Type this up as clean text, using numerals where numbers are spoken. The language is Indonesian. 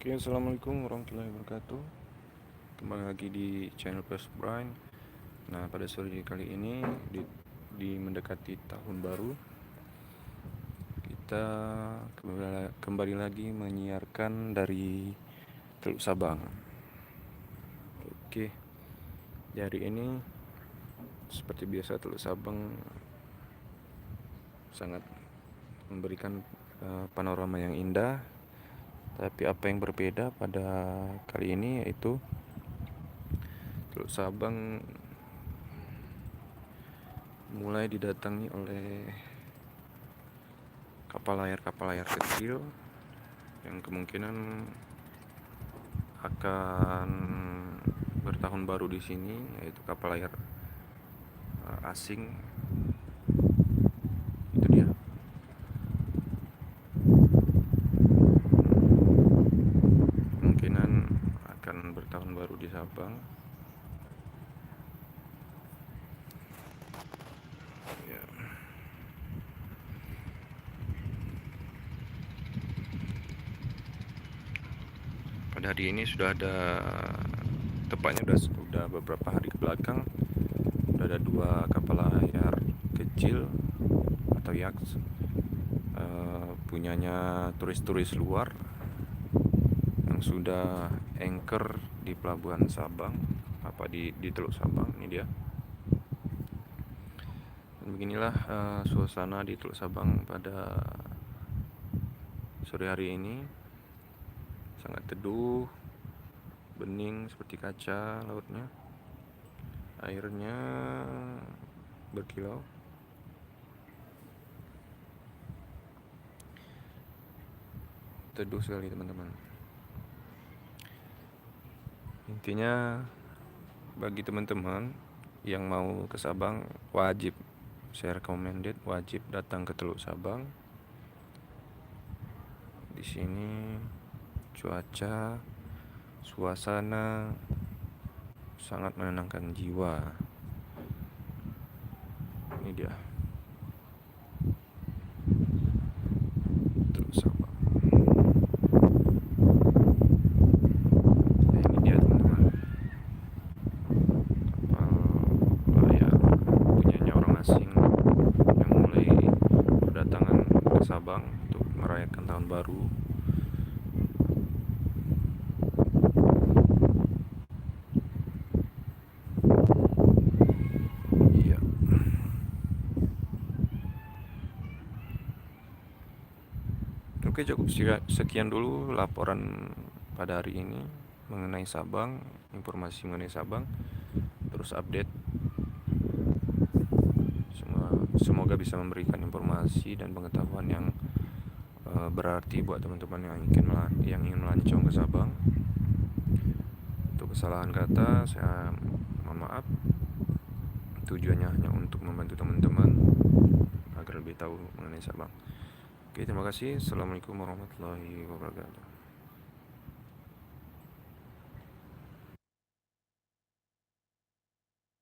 Oke, assalamualaikum warahmatullahi wabarakatuh. Kembali lagi di channel Plus Brian. Nah, pada sore kali ini di mendekati tahun baru, kita kembali lagi menyiarkan dari Teluk Sabang. Oke, hari ini seperti biasa Teluk Sabang sangat memberikan panorama yang indah. Tapi apa yang berbeda pada kali ini yaitu Teluk Sabang mulai didatangi oleh kapal layar kecil yang kemungkinan akan bertahun baru di sini, yaitu kapal layar asing. Itu dia. Kemungkinan akan bertahun baru di Sabang. Ya. Pada hari ini sudah ada, tepatnya sudah beberapa hari ke belakang, sudah ada 2 kapal layar kecil atau yachts punyanya turis-turis luar yang sudah anchor di pelabuhan Sabang, di Teluk Sabang. Ini dia. Dan beginilah suasana di Teluk Sabang pada sore hari ini. Sangat teduh, bening seperti kaca lautnya, airnya berkilau. Teduh sekali teman-teman. Intinya bagi teman-teman yang mau ke Sabang, wajib, saya recommended, wajib datang ke Teluk Sabang. Di sini cuaca, suasana sangat menenangkan jiwa. Ini dia Teluk Sabang. Nah, ini dia teman-teman, kapal layar punyanya orang asing yang mulai berdatangan ke Sabang untuk merayakan tahun baru. Iya. Oke, cukup sekian dulu laporan pada hari ini mengenai Sabang, informasi mengenai Sabang. Terus update. Semoga bisa memberikan informasi dan pengetahuan yang berarti buat teman-teman yang ingin melancong ke Sabang. Untuk kesalahan kata saya mohon maaf. Tujuannya hanya untuk membantu teman-teman agar lebih tahu mengenai Sabang. Oke, terima kasih. Assalamualaikum warahmatullahi wabarakatuh.